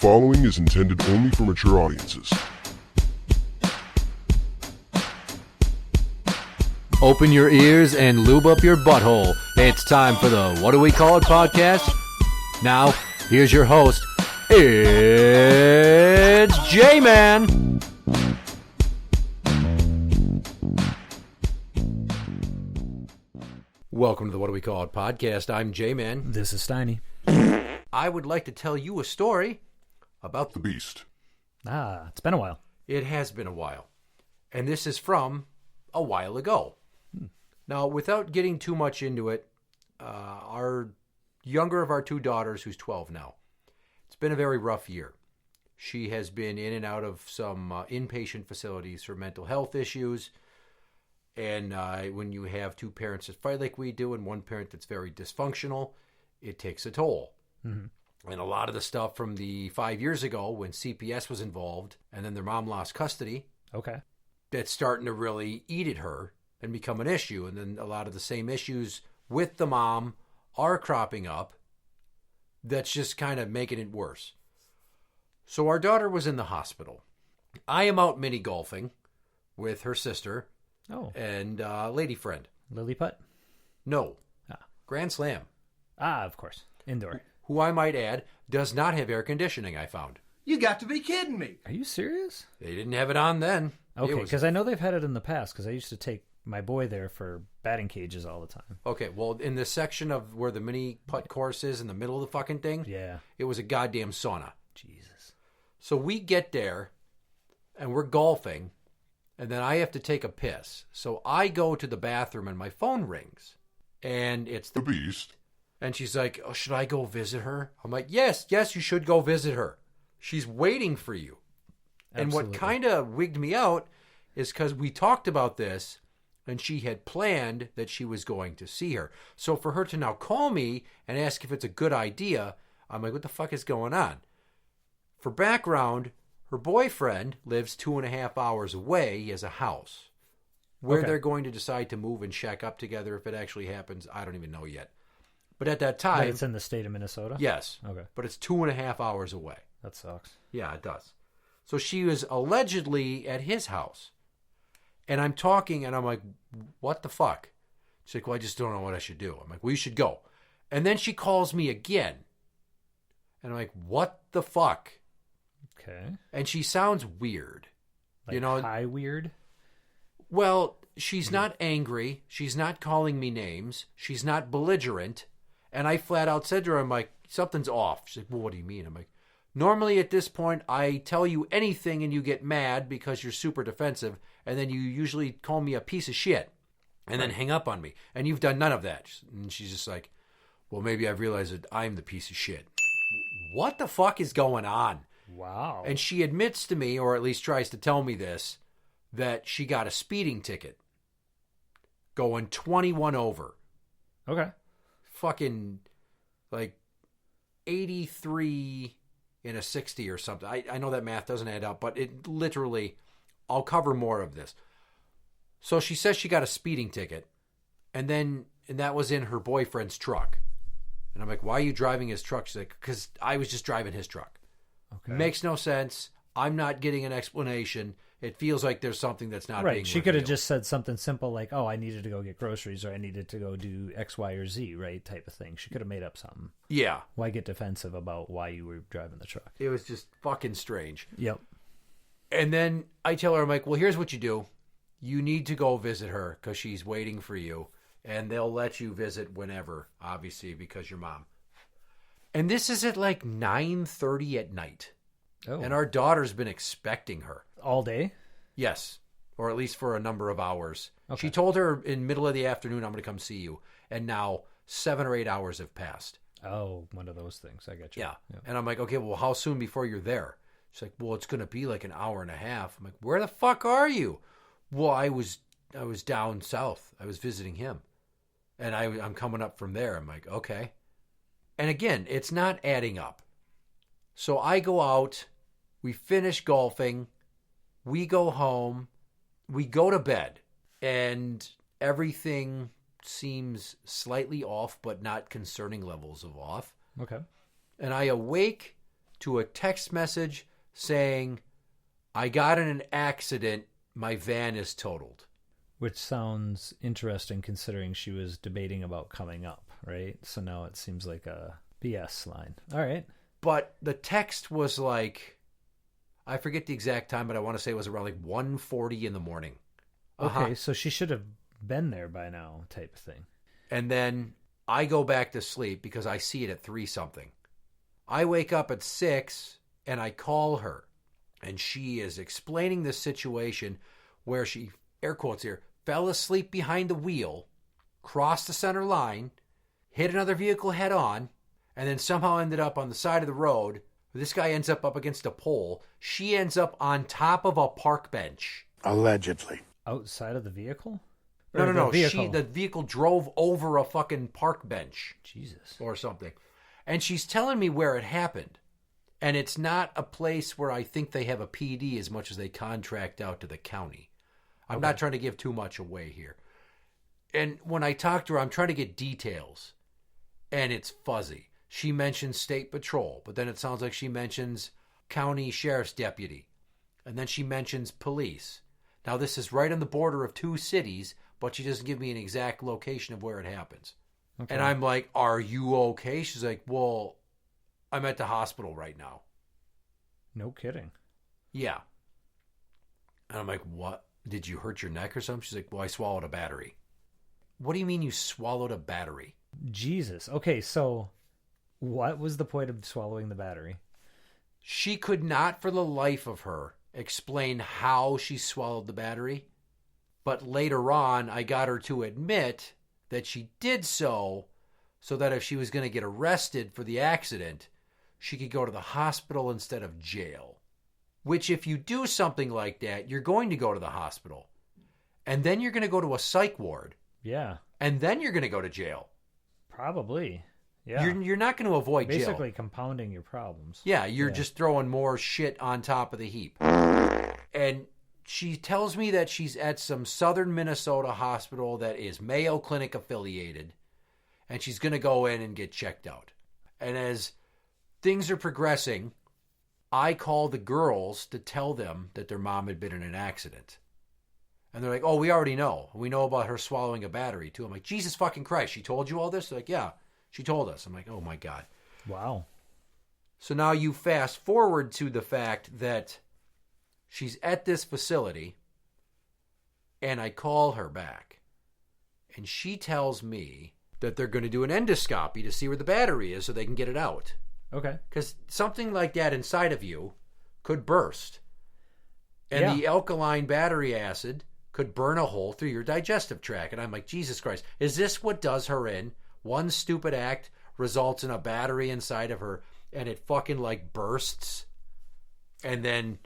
following is intended only for mature audiences. Open your ears and lube up your butthole. It's time for the What Do We Call It podcast. Now, here's your host. It's Jmann. Welcome to the What Do We Call It podcast. I'm Jmann. This is Steiny. I would like to tell you a story about The Beast. It's been a while. It has been a while. And this is from a while ago. Now, without getting too much into it, our younger of our two daughters, who's 12 now, it's been a very rough year. She has been in and out of some inpatient facilities for mental health issues. And when you have two parents that fight like we do and one parent that's very dysfunctional, it takes a toll. Mm-hmm. And a lot of the stuff from the 5 years ago when CPS was involved and then their mom lost custody, that's starting to really eat at her and become an issue. And then a lot of the same issues with the mom are cropping up that's just kind of making it worse. So our daughter was in the hospital. I am out mini golfing with her sister and lady friend. Lily putt? No. Grand Slam. Of course. Indoor. Who I might add does not have air conditioning, I found. You got to be kidding me. Are you serious? They didn't have it on then. Okay, because I know they've had it in the past, because I used to take my boy there for batting cages all the time. Okay, well, in the section of where the mini putt course is in the middle of the fucking thing, it was a goddamn sauna. Jesus. So we get there, and we're golfing, and then I have to take a piss. So I go to the bathroom, and my phone rings, and it's The Beast. And she's like, "Oh, should I go visit her?" I'm like, yes, you should go visit her. She's waiting for you. And what kind of wigged me out is because we talked about this, and she had planned that she was going to see her. So for her to now call me and ask if it's a good idea, I'm like, what the fuck is going on? For background, her boyfriend lives 2.5 hours away. He has a house. Where they're going to decide to move and shack up together if it actually happens, I don't even know yet. But at that time... But it's in the state of Minnesota? Yes. Okay. But it's 2.5 hours away. That sucks. Yeah, it does. So she was allegedly at his house. And I'm talking, and I'm like, what the fuck? She's like, well, I just don't know what I should do. I'm like, well, you should go. And then she calls me again. And I'm like, what the fuck? Okay. And she sounds weird. Like high weird? Well, she's not angry. She's not calling me names. She's not belligerent. And I flat out said to her, I'm like, something's off. She's like, well, what do you mean? I'm like, normally at this point, I tell you anything and you get mad because you're super defensive. And then you usually call me a piece of shit and then hang up on me. And you've done none of that. And she's just like, well, maybe I've realized that I'm the piece of shit. What the fuck is going on? Wow. And she admits to me, or at least tries to tell me this, that she got a speeding ticket going 21 over. Okay. Fucking like 83 in a 60 or something. I know that math doesn't add up, but it literally, I'll cover more of this. So she says she got a speeding ticket, and that was in her boyfriend's truck. And I'm like, why are you driving his truck? She's like, because I was just driving his truck. Okay. Makes no sense. I'm not getting an explanation. It feels like there's something that's not being She could have revealed. just said something simple like, oh, I needed to go get groceries, or I needed to go do X, Y, or Z, right? Type of thing. She could have made up something. Yeah. Why get defensive about why you were driving the truck? It was just fucking strange. Yep. And then I tell her, I'm like, well, here's what you do. You need to go visit her because she's waiting for you. And they'll let you visit whenever, obviously, because you're mom. And this is at like 9:30 at night. Oh. And our daughter's been expecting her. All day? Yes. Or at least for a number of hours. Okay. She told her in middle of the afternoon, I'm going to come see you. And now 7 or 8 hours have passed. Oh, one of those things. I get you. Yeah. And I'm like, okay, well, how soon before you're there? She's like, well, it's going to be like an hour and a half. I'm like, where the fuck are you? Well, I was down south. I was visiting him. And I'm coming up from there. I'm like, okay. And again, it's not adding up. So I go out. We finish golfing. We go home. We go to bed. And everything seems slightly off, but not concerning levels of off. Okay. And I awake to a text message saying, I got in an accident. My van is totaled. Which sounds interesting considering she was debating about coming up, right? So now it seems like a BS line. All right. But the text was like, I forget the exact time, but I want to say it was around like 1:40 in the morning. Okay, so she should have been there by now type of thing. And then I go back to sleep because I see it at 3 something. I wake up at 6 and I call her. And she is explaining the situation where she, air quotes here, fell asleep behind the wheel, crossed the center line, hit another vehicle head on, and then somehow ended up on the side of the road. This guy ends up against a pole. She ends up on top of a park bench. Allegedly. Outside of the vehicle? No. Vehicle. The vehicle drove over a fucking park bench. Jesus. Or something. And she's telling me where it happened. And it's not a place where I think they have a PD as much as they contract out to the county. I'm not trying to give too much away here. And when I talk to her, I'm trying to get details. And it's fuzzy. She mentions state patrol, but then it sounds like she mentions county sheriff's deputy. And then she mentions police. Now, this is right on the border of 2 cities, but she doesn't give me an exact location of where it happens. Okay. And I'm like, are you okay? She's like, well, I'm at the hospital right now. No kidding. Yeah. And I'm like, what? Did you hurt your neck or something? She's like, well, I swallowed a battery. What do you mean you swallowed a battery? Jesus. Okay, so what was the point of swallowing the battery? She could not for the life of her explain how she swallowed the battery. But later on, I got her to admit that she did so that if she was going to get arrested for the accident, she could go to the hospital instead of jail. Which, if you do something like that, you're going to go to the hospital. And then you're going to go to a psych ward. Yeah. And then you're going to go to jail. Probably. Yeah. You're not going to avoid jail. Basically compounding your problems. Yeah, you're just throwing more shit on top of the heap. And she tells me that she's at some southern Minnesota hospital that is Mayo Clinic affiliated. And she's going to go in and get checked out. And as things are progressing, I call the girls to tell them that their mom had been in an accident. And they're like, oh, we already know. We know about her swallowing a battery, too. I'm like, Jesus fucking Christ, she told you all this? They're like, yeah, she told us. I'm like, oh, my God. Wow. So now you fast forward to the fact that she's at this facility, and I call her back. And she tells me that they're going to do an endoscopy to see where the battery is so they can get it out. Okay. Because something like that inside of you could burst. And the alkaline battery acid could burn a hole through your digestive tract. And I'm like, Jesus Christ, is this what does her in? One stupid act results in a battery inside of her, and it fucking like bursts. And then,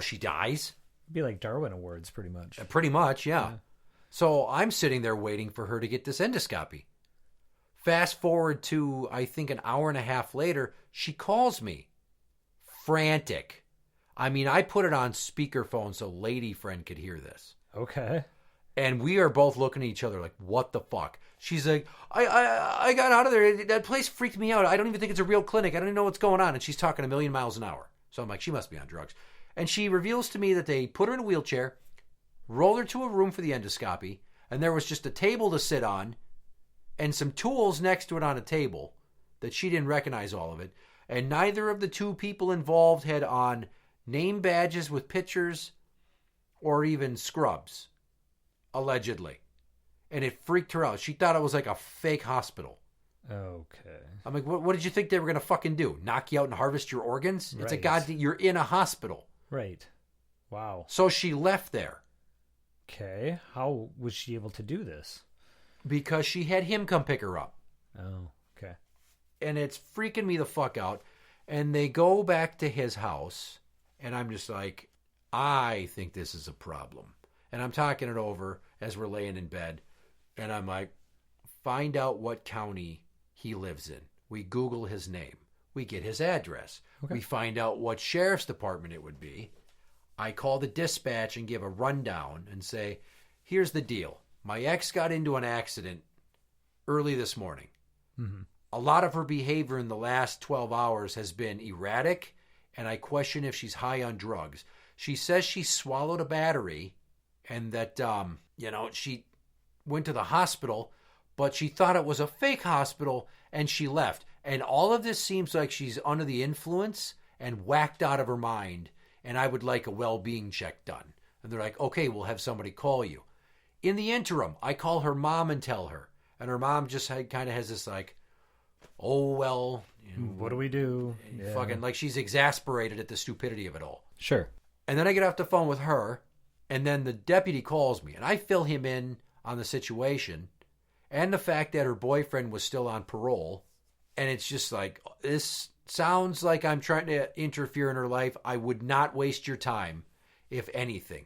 she dies. It'd be like Darwin Awards, pretty much. Pretty much, yeah. So I'm sitting there waiting for her to get this endoscopy. Fast forward to, I think, an hour and a half later, she calls me. Frantic. I mean, I put it on speakerphone so lady friend could hear this. Okay. And we are both looking at each other like, what the fuck? She's like, I got out of there. That place freaked me out. I don't even think it's a real clinic. I don't even know what's going on. And she's talking 1,000,000 miles an hour. So I'm like, she must be on drugs. And she reveals to me that they put her in a wheelchair, rolled her to a room for the endoscopy, and there was just a table to sit on and some tools next to it on a table that she didn't recognize all of it. And neither of the 2 people involved had on name badges with pictures or even scrubs, allegedly. And it freaked her out. She thought it was like a fake hospital. Okay. I'm like, what did you think they were going to fucking do? Knock you out and harvest your organs? It's a you're in a hospital. Right. Wow. So she left there. Okay. How was she able to do this? Because she had him come pick her up. Oh, okay. And it's freaking me the fuck out. And they go back to his house, and I'm just like, I think this is a problem. And I'm talking it over as we're laying in bed, and I'm like, find out what county he lives in. We Google his name. We get his address. Okay. We find out what sheriff's department it would be. I call the dispatch and give a rundown and say, here's the deal. My ex got into an accident early this morning. Mm-hmm. a lot of her behavior in the last 12 hours has been erratic, and I question if she's high on drugs. She says she swallowed a battery and that, she went to the hospital, but she thought it was a fake hospital and she left. And all of this seems like she's under the influence and whacked out of her mind, and I would like a well-being check done. And they're like, okay, we'll have somebody call you. In the interim, I call her mom and tell her. And her mom just kind of has this like, oh, well. What do we do? Yeah. Fucking like she's exasperated at the stupidity of it all. Sure. And then I get off the phone with her, and then the deputy calls me, and I fill him in on the situation and the fact that her boyfriend was still on parole. And it's just like, this sounds like I'm trying to interfere in her life. I would not waste your time, if anything.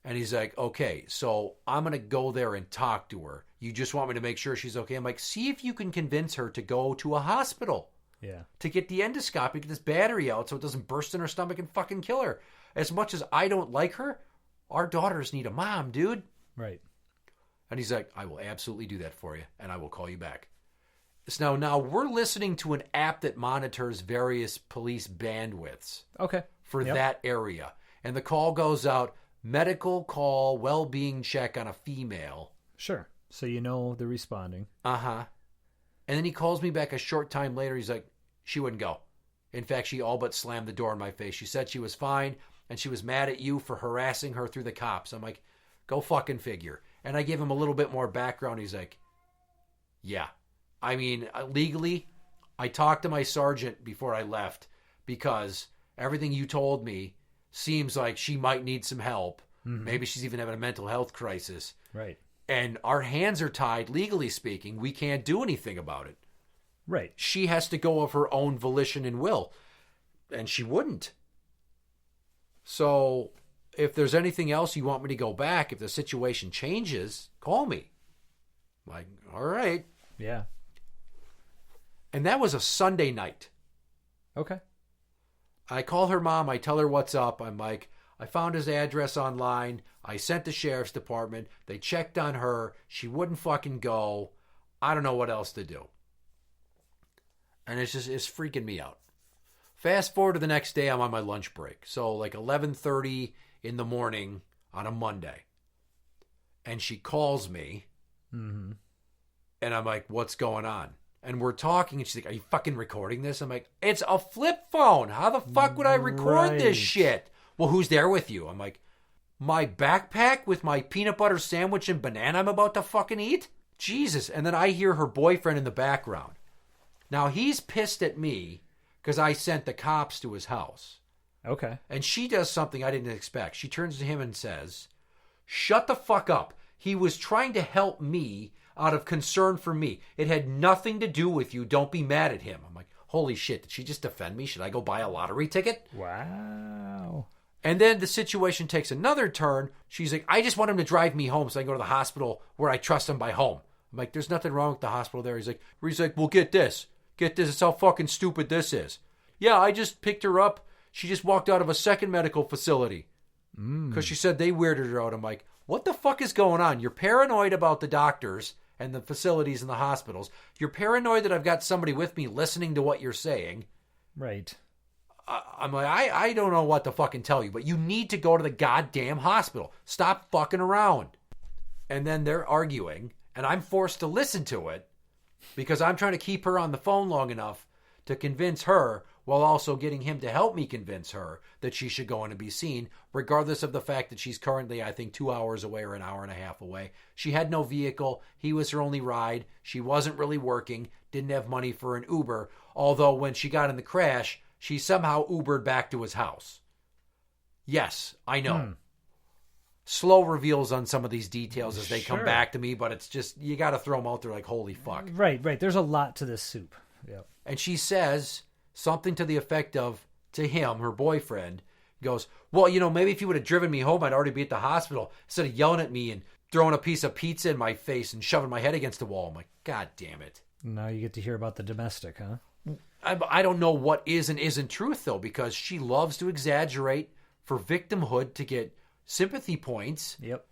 And he's like, okay, so I'm going to go there and talk to her. You just want me to make sure she's okay? I'm like, see if you can convince her to go to a hospital. Yeah. To get the endoscopy, get this battery out so it doesn't burst in her stomach and fucking kill her. As much as I don't like her, our daughters need a mom, dude. Right. And he's like, I will absolutely do that for you, and I will call you back. So now we're listening to an app that monitors various police bandwidths. Okay. For that area. And the call goes out, medical call, well-being check on a female. Sure. So you know they're responding. Uh-huh. And then he calls me back a short time later. He's like, she wouldn't go. In fact, she all but slammed the door in my face. She said she was fine, and she was mad at you for harassing her through the cops. I'm like, go fucking figure. And I give him a little bit more background. He's like, yeah. I mean, legally, I talked to my sergeant before I left because everything you told me seems like she might need some help. Mm-hmm. Maybe she's even having a mental health crisis. Right. And our hands are tied, legally speaking. We can't do anything about it. Right. She has to go of her own volition and will. And she wouldn't. So if there's anything else you want me to go back, if the situation changes, call me. I'm like, all right. Yeah. And that was a Sunday night. Okay. I call her mom. I tell her what's up. I'm like, I found his address online. I sent the sheriff's department. They checked on her. She wouldn't fucking go. I don't know what else to do. And it's freaking me out. Fast forward to the next day, I'm on my lunch break. So like 11:30 in the morning on a Monday. And she calls me. Mm-hmm. And I'm like, what's going on? And we're talking, and she's like, are you fucking recording this? I'm like, it's a flip phone. How the fuck would I record this shit? Well, who's there with you? I'm like, my backpack with my peanut butter sandwich and banana I'm about to fucking eat? Jesus. And then I hear her boyfriend in the background. Now, he's pissed at me because I sent the cops to his house. Okay. And she does something I didn't expect. She turns to him and says, shut the fuck up. He was trying to help me out of concern for me. It had nothing to do with you. Don't be mad at him. I'm like, holy shit, did she just defend me? Should I go buy a lottery ticket? Wow. And then the situation takes another turn. She's like, I just want him to drive me home so I can go to the hospital where I trust him by home. I'm like, there's nothing wrong with the hospital there. He's like, well, get this. Get this. It's how fucking stupid this is. Yeah, I just picked her up. She just walked out of a second medical facility because she said they weirded her out. I'm like, what the fuck is going on? You're paranoid about the doctors and the facilities and the hospitals. You're paranoid that I've got somebody with me listening to what you're saying. Right. I'm like, I don't know what to fucking tell you, but you need to go to the goddamn hospital. Stop fucking around. And then they're arguing, and I'm forced to listen to it because I'm trying to keep her on the phone long enough to convince her while also getting him to help me convince her that she should go in and be seen, regardless of the fact that she's currently, I think, 2 hours away or an hour and a half away. She had no vehicle. He was her only ride. She wasn't really working, didn't have money for an Uber, although when she got in the crash, she somehow Ubered back to his house. Yes, I know. Slow reveals on some of these details as they come back to me, but it's just, you got to throw them out there like, holy fuck. Right. There's a lot to this soup. Yep. And she says something to the effect of, to him, her boyfriend, goes, well, maybe if you would have driven me home, I'd already be at the hospital, instead of yelling at me and throwing a piece of pizza in my face and shoving my head against the wall. I'm like, God damn it. Now you get to hear about the domestic, huh? I don't know what is and isn't truth, though, because she loves to exaggerate for victimhood to get sympathy points. Yep.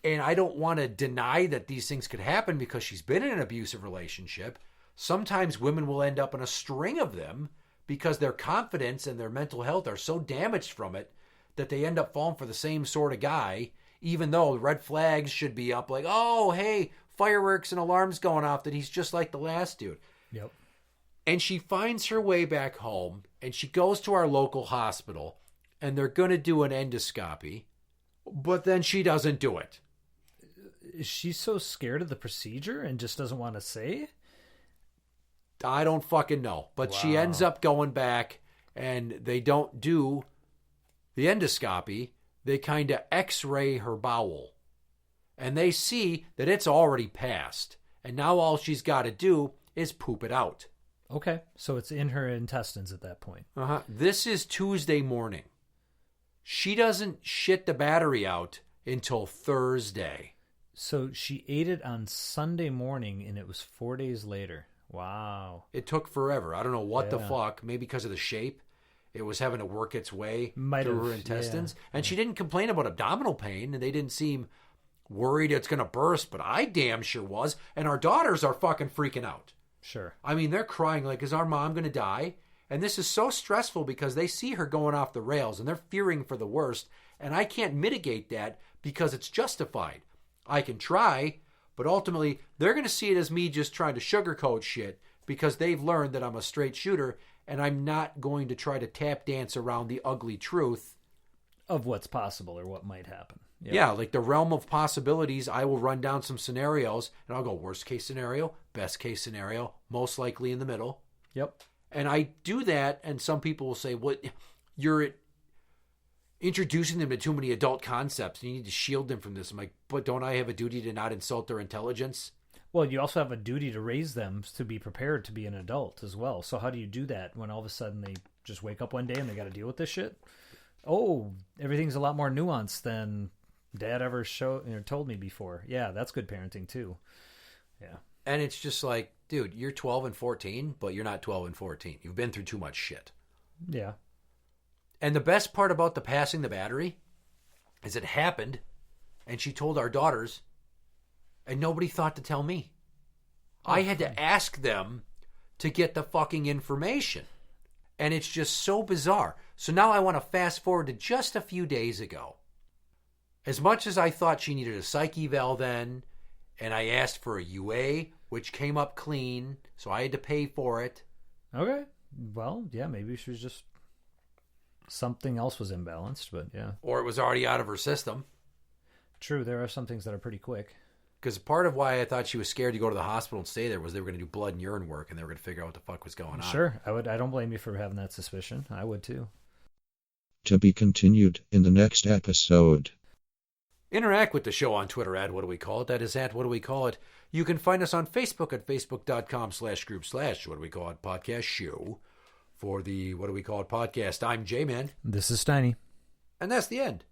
And I don't want to deny that these things could happen because she's been in an abusive relationship. sometimes women will end up in a string of them because their confidence and their mental health are so damaged from it that they end up falling for the same sort of guy, even though red flags should be up like, oh, hey, fireworks and alarms going off that he's just like the last dude. Yep. And she finds her way back home, and she goes to our local hospital, and they're going to do an endoscopy, but then she doesn't do it. Is she so scared of the procedure and just doesn't want to say? I don't fucking know. But she ends up going back, and they don't do the endoscopy. They kind of x-ray her bowel. And they see that it's already passed. And now all she's got to do is poop it out. Okay, so it's in her intestines at that point. This is Tuesday morning. She doesn't shit the battery out until Thursday. So she ate it on Sunday morning, and it was 4 days later. Wow. It took forever. I don't know what the fuck. Maybe because of the shape. It was having to work its way through her intestines. Yeah. And she didn't complain about abdominal pain, and they didn't seem worried it's going to burst, but I damn sure was. And our daughters are fucking freaking out. Sure. I mean, they're crying like, is our mom going to die? And this is so stressful because they see her going off the rails, and they're fearing for the worst. And I can't mitigate that because it's justified. I can try, but ultimately, they're going to see it as me just trying to sugarcoat shit because they've learned that I'm a straight shooter, and I'm not going to try to tap dance around the ugly truth of what's possible or what might happen. Yep. Yeah, like the realm of possibilities, I will run down some scenarios, and I'll go worst case scenario, best case scenario, most likely in the middle. Yep. And I do that, and some people will say, "What? You're introducing them to too many adult concepts. You need to shield them from this." I'm like, but don't I have a duty to not insult their intelligence? Well, you also have a duty to raise them to be prepared to be an adult as well. So how do you do that when all of a sudden they just wake up one day and they got to deal with this shit? Oh, everything's a lot more nuanced than Dad ever told me before. Yeah, that's good parenting too. Yeah. And it's just like, dude, you're 12 and 14, but you're not 12 and 14. You've been through too much shit. Yeah. And the best part about the passing the battery is it happened, and she told our daughters, and nobody thought to tell me. I had to ask them to get the fucking information. And it's just so bizarre. So now I want to fast forward to just a few days ago. As much as I thought she needed a psych eval then, and I asked for a UA, which came up clean, so I had to pay for it. Okay. Well, yeah, maybe she was just... something else was imbalanced, but yeah. Or it was already out of her system. True, there are some things that are pretty quick. Because part of why I thought she was scared to go to the hospital and stay there was they were going to do blood and urine work, and they were going to figure out what the fuck was going on. Sure, I would. I don't blame you for having that suspicion. I would too. To be continued in the next episode. Interact with the show on Twitter at What Do We Call It? That is at What Do We Call It? You can find us on Facebook at facebook.com/group/What Do We Call It podcast show. For the What Do We Call It podcast, I'm Jmann. This is Steiny. And that's the end.